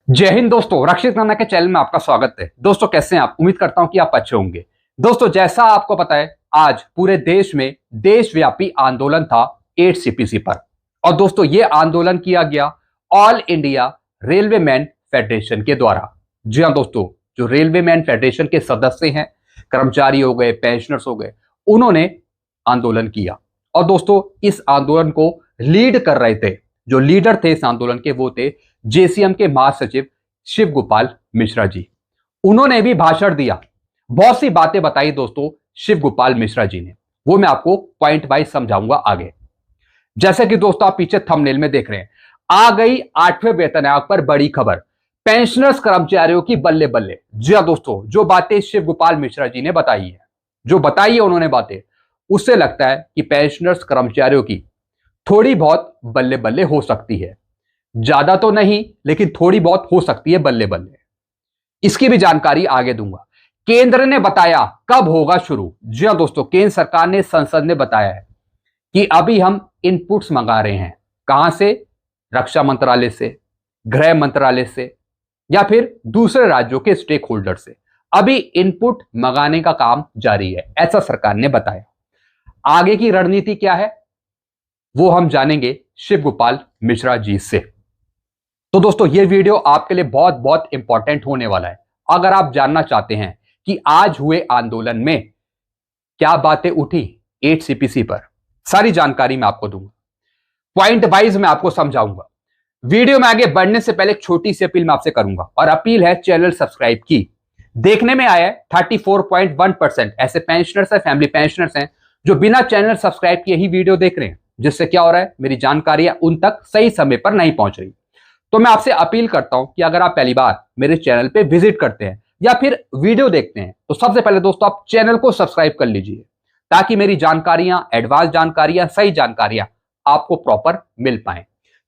जय हिंद दोस्तों, रक्षित खन्ना के चैनल में आपका स्वागत है। दोस्तों कैसे हैं आप? उम्मीद करता हूं कि आप अच्छे होंगे। दोस्तों जैसा आपको पता है, आज पूरे देश में देशव्यापी आंदोलन था 8 सीपीसी पर। और दोस्तों ये आंदोलन किया गया all India railway man federation के द्वारा। जी हाँ दोस्तों, जो रेलवे मैन फेडरेशन के सदस्य हैं, कर्मचारी हो गए, पेंशनर्स हो गए, उन्होंने आंदोलन किया। और दोस्तों इस आंदोलन को लीड कर रहे थे, जो लीडर थे इस आंदोलन के, वो थे जेसीएम के महासचिव शिव गोपाल मिश्रा जी। उन्होंने भी भाषण दिया, बहुत सी बातें बताई दोस्तों शिव गोपाल मिश्रा जी ने। वो मैं आपको पॉइंट वाइज समझाऊंगा आगे। जैसे कि दोस्तों आप पीछे थंबनेल में देख रहे हैं, आ गई 8वें वेतन आयोग पर बड़ी खबर, पेंशनर्स कर्मचारियों की बल्ले बल्ले। जी हाँ दोस्तों, जो बातें शिव गोपाल मिश्रा जी ने बताई है, जो बताई है उन्होंने बातें, उससे लगता है कि पेंशनर्स कर्मचारियों की थोड़ी बहुत बल्ले बल्ले हो सकती है। ज्यादा तो नहीं, लेकिन थोड़ी बहुत हो सकती है बल्ले बल्ले। इसकी भी जानकारी आगे दूंगा। केंद्र ने बताया कब होगा शुरू। जी हां दोस्तों, केंद्र सरकार ने, संसद ने बताया है कि अभी हम इनपुट्स मंगा रहे हैं। कहां से? रक्षा मंत्रालय से, गृह मंत्रालय से, या फिर दूसरे राज्यों के स्टेक होल्डर से। अभी इनपुट मंगाने का काम जारी है, ऐसा सरकार ने बताया। आगे की रणनीति क्या है वो हम जानेंगे शिव गोपाल मिश्रा जी से। तो दोस्तों ये वीडियो आपके लिए बहुत बहुत इंपॉर्टेंट होने वाला है। अगर आप जानना चाहते हैं कि आज हुए आंदोलन में क्या बातें उठी 8 सीपीसी पर, सारी जानकारी मैं आपको दूंगा, पॉइंट वाइज मैं आपको समझाऊंगा। वीडियो में आगे बढ़ने से पहले एक छोटी सी अपील मैं आपसे करूंगा, और अपील है चैनल सब्सक्राइब की। देखने में आया है 34.1% ऐसे पेंशनर्स है, फैमिली पेंशनर्स हैं, जो बिना चैनल सब्सक्राइब किए ही वीडियो देख रहे हैं, जिससे क्या हो रहा है, मेरी जानकारियां उन तक सही समय पर नहीं पहुंच रही। तो मैं आपसे अपील करता हूं कि अगर आप पहली बार मेरे चैनल पे विजिट करते हैं या फिर वीडियो देखते हैं, तो सबसे पहले दोस्तों आप चैनल को सब्सक्राइब कर लीजिए, ताकि मेरी जानकारियां, एडवांस जानकारियां, सही जानकारियां आपको प्रॉपर मिल पाए।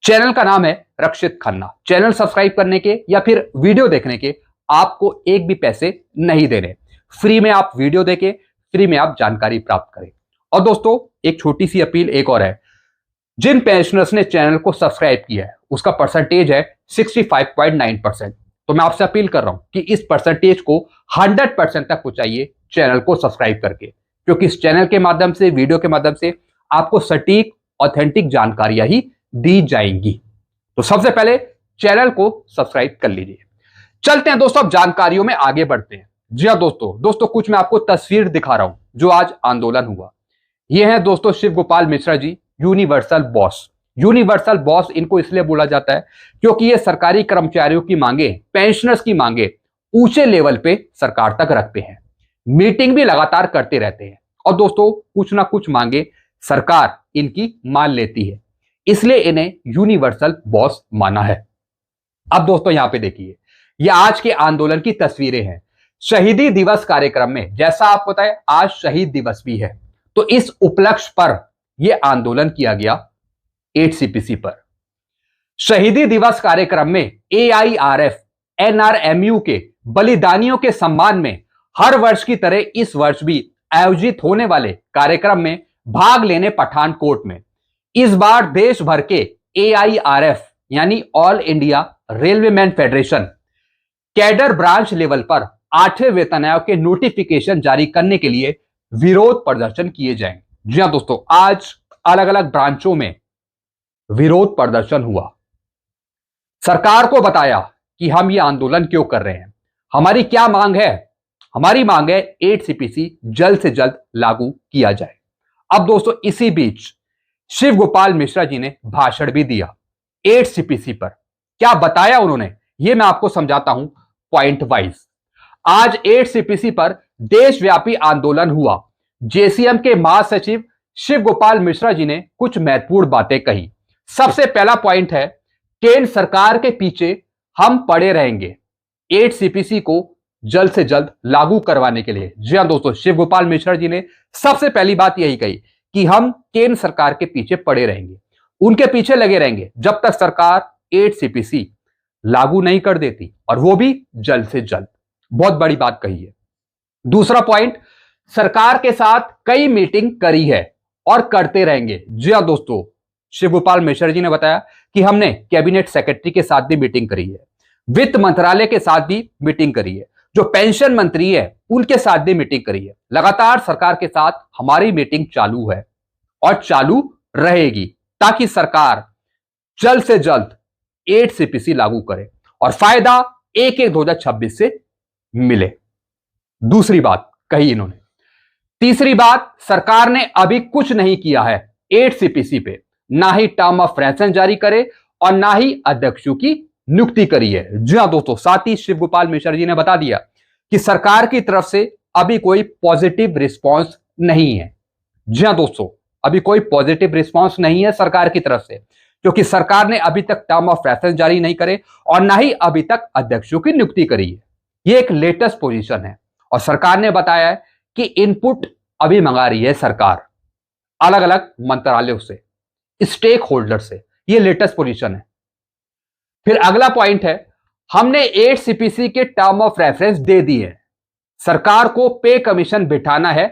चैनल का नाम है रक्षित खन्ना। चैनल सब्सक्राइब करने के या फिर वीडियो देखने के आपको एक भी पैसे नहीं देने, फ्री में आप वीडियो देखें, फ्री में आप जानकारी प्राप्त करें। और दोस्तों एक छोटी सी अपील एक और है, जिन पेंशनर्स ने चैनल को सब्सक्राइब किया है उसका परसेंटेज है 65.9%। तो मैं आपसे अपील कर रहा हूं कि इस परसेंटेज को 100% तक पहुंचाइए चैनल को सब्सक्राइब करके, क्योंकि इस चैनल के माध्यम से, वीडियो के माध्यम से आपको सटीक ऑथेंटिक जानकारियां ही दी जाएंगी। तो सबसे पहले चैनल को सब्सक्राइब कर लीजिए। चलते हैं दोस्तों, अब जानकारियों में आगे बढ़ते हैं। जी हाँ दोस्तों कुछ मैं आपको तस्वीर दिखा रहा हूं जो आज आंदोलन हुआ। ये है दोस्तों Shiv Gopal Mishra ji, universal boss. Universal boss इनको इसलिए बोला जाता है क्योंकि ये सरकारी कर्मचारियों की मांगे, पेंशनर्स की मांगे ऊंचे लेवल पे सरकार तक रखते हैं, मीटिंग भी लगातार करते रहते हैं, और दोस्तों कुछ ना कुछ मांगे सरकार इनकी मान लेती है, इसलिए इन्हें यूनिवर्सल बॉस माना है। अब दोस्तों यहां पे देखिए, ये आज के आंदोलन की तस्वीरें हैं। शहीदी दिवस कार्यक्रम में, जैसा आपको पता है आज शहीद दिवस भी है, तो इस उपलक्ष्य पर यह आंदोलन किया गया 8 सीपीसी पर। शहीदी दिवस कार्यक्रम में एआईआरएफ एनआरएमयू के बलिदानियों के सम्मान में हर वर्ष की तरह इस वर्ष भी आयोजित होने वाले कार्यक्रम में भाग लेने पठानकोट में इस बार देश भर के एआईआरएफ यानी all India railway man federation cadre branch level पर 8वें वेतन आयोग के नोटिफिकेशन जारी करने के लिए विरोध प्रदर्शन किए जाएंगे। जी हां दोस्तों, आज अलग अलग ब्रांचों में विरोध प्रदर्शन हुआ। सरकार को बताया कि हम ये आंदोलन क्यों कर रहे हैं, हमारी क्या मांग है। हमारी मांग है 8 सीपीसी जल्द से जल्द लागू किया जाए। अब दोस्तों इसी बीच शिव गोपाल मिश्रा जी ने भाषण भी दिया 8 सीपीसी पर। क्या बताया उन्होंने, यह मैं आपको समझाता हूं पॉइंट वाइज। आज 8 सीपीसी पर देशव्यापी आंदोलन हुआ। जेसीएम के महासचिव शिव गोपाल मिश्रा जी ने कुछ महत्वपूर्ण बातें कही। सबसे पहला पॉइंट है, केंद्र सरकार के पीछे हम पड़े रहेंगे 8 सीपीसी को जल्द से जल्द लागू करवाने के लिए। जी हां दोस्तों, शिव गोपाल मिश्रा जी ने सबसे पहली बात यही कही कि हम केंद्र सरकार के पीछे पड़े रहेंगे, उनके पीछे लगे रहेंगे जब तक सरकार 8 सीपीसी लागू नहीं कर देती, और वो भी जल्द से जल्द। बहुत बड़ी बात कही है। दूसरा पॉइंट, सरकार के साथ कई मीटिंग करी है और करते रहेंगे। जी हां दोस्तों, शिव गोपाल मिश्रा जी ने बताया कि हमने कैबिनेट सेक्रेटरी के साथ भी मीटिंग करी है, वित्त मंत्रालय के साथ भी मीटिंग करी है, जो पेंशन मंत्री है उनके साथ भी मीटिंग करी है। लगातार सरकार के साथ हमारी मीटिंग चालू है और चालू रहेगी, ताकि सरकार जल्द से जल्द 8 सीपीसी लागू करे और फायदा 1/1/2026 से मिले। दूसरी बात कही इन्होंने। तीसरी बात, सरकार ने अभी कुछ नहीं किया है 8 सीपीसी पे, ना ही टर्म ऑफ रेफरेंस जारी करे और ना ही अध्यक्षों की नियुक्ति करी है। जी हां दोस्तों, साथ ही शिव गोपाल मिश्रा जी ने बता दिया कि सरकार की तरफ से अभी कोई पॉजिटिव रिस्पॉन्स नहीं है। जी हां दोस्तों, अभी कोई पॉजिटिव रिस्पॉन्स नहीं है सरकार की तरफ से, क्योंकि सरकार ने अभी तक टर्म ऑफ रेफरेंस जारी नहीं करे और ना ही अभी तक अध्यक्षों की नियुक्ति करी है। यह एक लेटेस्ट पोजीशन है और सरकार ने बताया है कि इनपुट अभी मंगा रही है सरकार अलग अलग मंत्रालयों से, स्टेक होल्डर से। यह लेटेस्ट पोजीशन है। फिर अगला पॉइंट है, हमने 8 सीपीसी के टर्म ऑफ रेफरेंस दे दिए, सरकार को पे कमीशन बिठाना है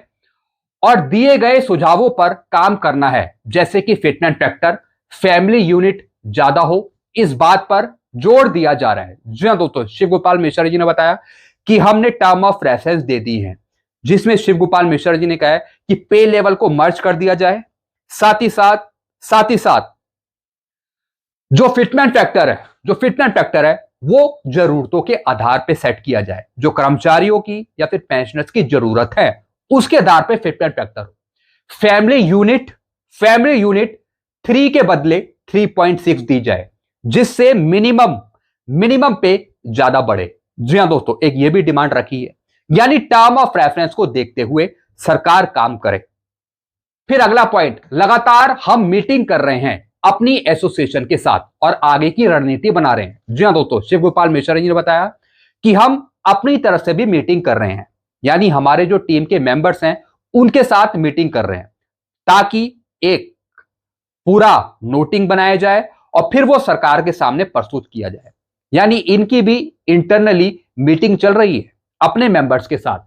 और दिए गए सुझावों पर काम करना है, जैसे कि फिटनेस फैक्टर, फैमिली यूनिट ज्यादा हो, इस बात पर जोर दिया जा रहा है। जी हां दोस्तों, शिव गोपाल मिश्रा जी ने बताया कि हमने टर्म ऑफ रेफरेंस दे दी है, जिसमें शिव गोपाल मिश्रा जी ने कहा है कि पे लेवल को मर्ज कर दिया जाए, साथ ही साथ जो फिटमेंट फैक्टर है वो जरूरतों के आधार पे सेट किया जाए, जो कर्मचारियों की या फिर पेंशनर्स की जरूरत है उसके आधार पे फिटमेंट फैक्टर हो। फैमिली यूनिट 3 के बदले 3.6 दी जाए, जिससे मिनिमम पे ज्यादा बढ़े। जी हां दोस्तों, एक ये भी डिमांड रखी है, यानी टर्म ऑफ रेफरेंस को देखते हुए सरकार काम करे। फिर अगला पॉइंट, लगातार हम मीटिंग कर रहे हैं अपनी एसोसिएशन के साथ और आगे की रणनीति बना रहे हैं। जी हां दोस्तों, शिव गोपाल मिश्रा जी ने बताया कि हम अपनी तरफ से भी मीटिंग कर रहे हैं, यानी हमारे जो टीम के मेंबर्स हैं उनके साथ मीटिंग कर रहे हैं, ताकि एक पूरा नोटिंग बनाया जाए और फिर वो सरकार के सामने प्रस्तुत किया जाए। यानी इनकी भी इंटरनली मीटिंग चल रही है अपने मेंबर्स के साथ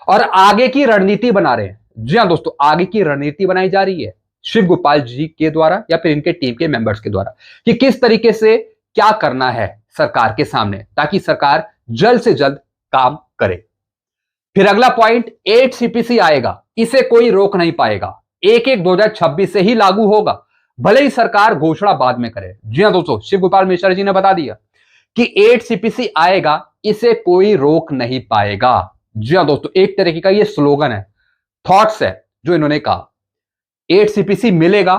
और आगे की रणनीति बना रहे हैं। जी हां दोस्तों, आगे की रणनीति बनाई जा रही है शिव गोपाल जी के द्वारा या फिर इनके टीम के मेंबर्स के द्वारा, कि किस तरीके से क्या करना है सरकार के सामने, ताकि सरकार जल्द से जल्द काम करे। फिर अगला पॉइंट, 8 सीपीसी आएगा, इसे कोई रोक नहीं पाएगा, 1/1/2026 से ही लागू होगा, भले ही सरकार घोषणा बाद में करे। जी हां दोस्तों, शिव गोपाल मिश्रा जी ने बता दिया कि 8 सीपीसी आएगा, इसे कोई रोक नहीं पाएगा। जी हां दोस्तों, एक तरीके का ये स्लोगन है, थॉट्स है जो इन्होंने कहा। 8 सीपीसी मिलेगा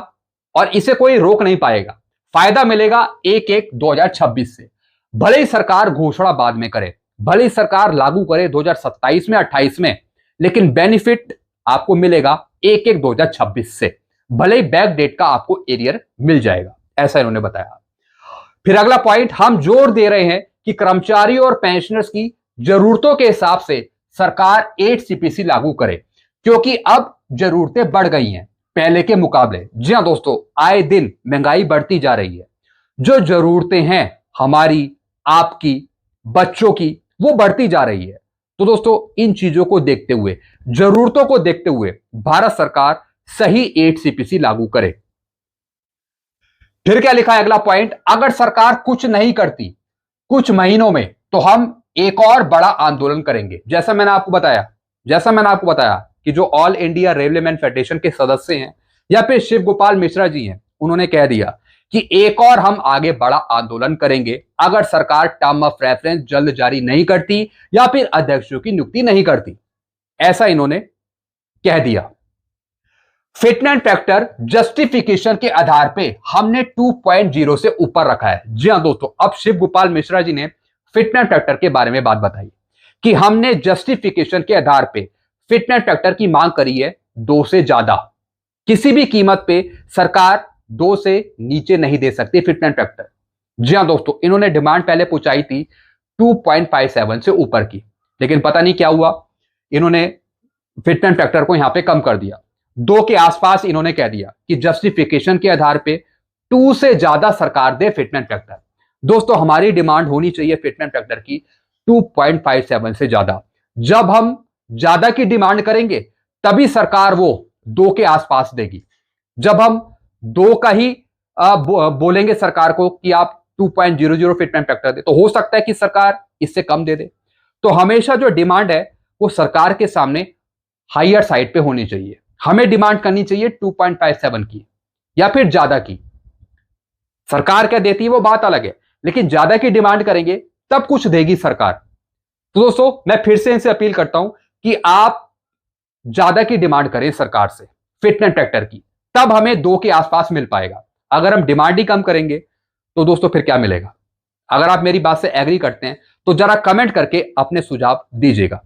और इसे कोई रोक नहीं पाएगा, फायदा मिलेगा 1/1/2026 से, भले ही सरकार घोषणा बाद में करे, भले ही सरकार लागू करे 2027 में 28 में, लेकिन बेनिफिट आपको मिलेगा 1/1/2026 से, भले ही बैक डेट का आपको एरियर मिल जाएगा, ऐसा इन्होंने बताया। फिर अगला पॉइंट, हम जोर दे रहे हैं कि कर्मचारियों और पेंशनर्स की जरूरतों के हिसाब से सरकार 8 सीपीसी लागू करे, क्योंकि अब जरूरतें बढ़ गई हैं पहले के मुकाबले। जी हां दोस्तों, आए दिन महंगाई बढ़ती जा रही है, जो जरूरतें हैं हमारी, आपकी, बच्चों की, वो बढ़ती जा रही है। तो दोस्तों, इन चीजों को देखते हुए, जरूरतों को देखते हुए भारत सरकार सही 8 सीपीसी लागू करे। फिर क्या लिखा है अगला पॉइंट, अगर सरकार कुछ नहीं करती कुछ महीनों में, तो हम एक और बड़ा आंदोलन करेंगे। जैसा मैंने आपको बताया कि जो ऑल इंडिया रेलवेमैन फेडरेशन के सदस्य हैं या फिर शिव गोपाल मिश्रा जी हैं, उन्होंने कह दिया कि एक और हम आगे बड़ा आंदोलन करेंगे अगर सरकार टर्म ऑफ रेफरेंस जल्द जारी नहीं करती या फिर अध्यक्षों की नियुक्ति नहीं करती, ऐसा इन्होंने कह दिया। फिटनेस फैक्टर जस्टिफिकेशन के आधार पे हमने 2.0 से ऊपर रखा है। जी हां दोस्तों, अब शिव गोपाल मिश्रा जी ने फिटनेस फैक्टर के बारे में बात बताई कि हमने जस्टिफिकेशन के आधार पे फिटनेस फैक्टर की मांग करी है 2 से ज्यादा, किसी भी कीमत पे सरकार 2 से नीचे नहीं दे सकती फिटनेस फैक्टर। जी हां दोस्तों, इन्होंने डिमांड पहले पहुंचाई थी 2.57 से ऊपर की, लेकिन पता नहीं क्या हुआ, इन्होंने फिटनेस फैक्टर को यहां पे कम कर दिया, 2 के आसपास इन्होंने कह दिया कि जस्टिफिकेशन के आधार पे 2 से ज्यादा सरकार दे फिटनेस फैक्टर। दोस्तों, हमारी डिमांड होनी चाहिए फिटनेस फैक्टर की 2.57 से ज्यादा। जब हम ज्यादा की डिमांड करेंगे तभी सरकार वो 2 के आसपास देगी। जब हम 2 का ही बोलेंगे सरकार को कि आप 2.00 फिटमेंट फैक्टर दे, तो हो सकता है कि सरकार इससे कम दे दे। तो हमेशा जो डिमांड है वो सरकार के सामने हायर साइड पे होनी चाहिए। हमें डिमांड करनी चाहिए 2.57 की या फिर ज्यादा की। सरकार क्या देती है वो बात अलग है, लेकिन ज्यादा की डिमांड करेंगे तब कुछ देगी सरकार। तो दोस्तों मैं फिर से इनसे अपील करता हूं कि आप ज्यादा की डिमांड करें सरकार से फिटमेंट फैक्टर की, तब हमें 2 के आसपास मिल पाएगा। अगर हम डिमांड ही कम करेंगे तो दोस्तों फिर क्या मिलेगा? अगर आप मेरी बात से एग्री करते हैं तो जरा कमेंट करके अपने सुझाव दीजिएगा।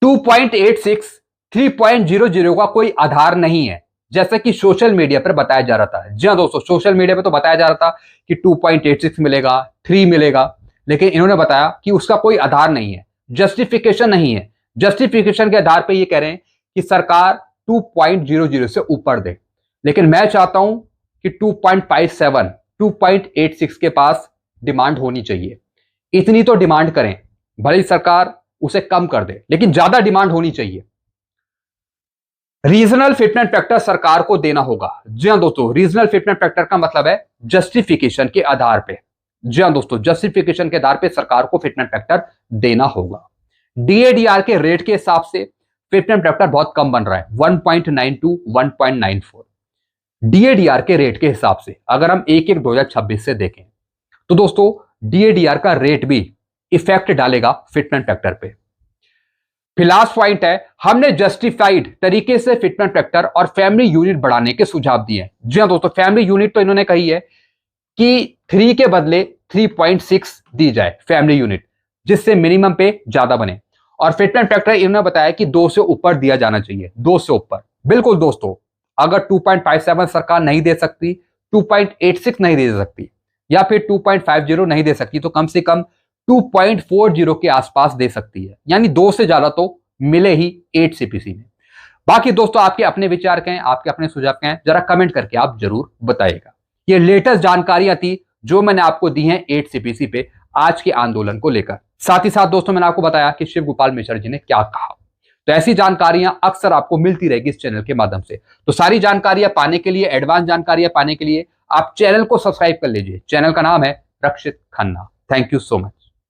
2.86 3.00 का कोई आधार नहीं है, जैसे कि सोशल मीडिया पर बताया जा रहा था। जी हां दोस्तों, सोशल मीडिया पर तो बताया जा रहा था कि 2.86 मिलेगा, 3 मिलेगा, लेकिन इन्होंने बताया कि उसका कोई आधार नहीं है, जस्टिफिकेशन नहीं है। जस्टिफिकेशन के आधार पर यह कह रहे हैं कि सरकार 2.00 से ऊपर दे, लेकिन मैं चाहता हूं कि 2.57 2.86 के पास डिमांड होनी चाहिए। इतनी तो डिमांड करें, भले ही सरकार उसे कम कर दे, लेकिन ज्यादा डिमांड होनी चाहिए। रीजनल फिटमेंट फैक्टर सरकार को देना होगा। जी हां दोस्तों, रीजनल फिटमेंट फैक्टर का मतलब है जस्टिफिकेशन के आधार पे। जी हां दोस्तों, जस्टिफिकेशन के आधार पे सरकार को फिटमेंट फैक्टर देना होगा। डीएडीआर के रेट के हिसाब से फिटमेंट फैक्टर बहुत कम बन रहा है, 1.92 1.94। डीएडीआर के रेट के हिसाब से अगर हम 1/1/2026 से देखें तो दोस्तों डीएडीआर का रेट भी इफेक्ट डालेगा फिटमेंट फैक्टर पे। फिर लास्ट पॉइंट है, हमने जस्टिफाइड तरीके से फिटमेंट फैक्टर और फैमिली यूनिट बढ़ाने के सुझाव दिए हैं। जी हां दोस्तों, फैमिली यूनिट तो इन्होंने कही है कि 3 के बदले 3.6 दी जाए फैमिली यूनिट, जिससे मिनिमम पे ज्यादा बने। और फिटमेंट फैक्टर इन्होंने बताया कि 2 से ऊपर दिया जाना चाहिए, 2 से ऊपर। बिल्कुल दोस्तों, अगर 2.57 सरकार नहीं दे सकती, 2.86 नहीं दे सकती या फिर 2.50 नहीं दे सकती, तो कम से कम 2.40 के आसपास दे सकती है, यानी 2 से ज्यादा तो मिले ही 8 सीपीसी में। बाकी दोस्तों आपके अपने विचार क्या हैं, आपके अपने सुझाव क्या हैं, जरा कमेंट करके आप जरूर बताइएगा। ये लेटेस्ट जानकारियां थी जो मैंने आपको दी हैं 8 सीपीसी पे आज के आंदोलन को लेकर। साथ ही साथ दोस्तों मैंने आपको बताया कि शिव गोपाल मिश्र जी ने क्या कहा। तो ऐसी जानकारियां अक्सर आपको मिलती रहेगी इस चैनल के माध्यम से। तो सारी जानकारियां पाने के लिए, एडवांस जानकारियां पाने के लिए आप चैनल को सब्सक्राइब कर लीजिए। चैनल का नाम है Rakshit Khanna. Thank you so much.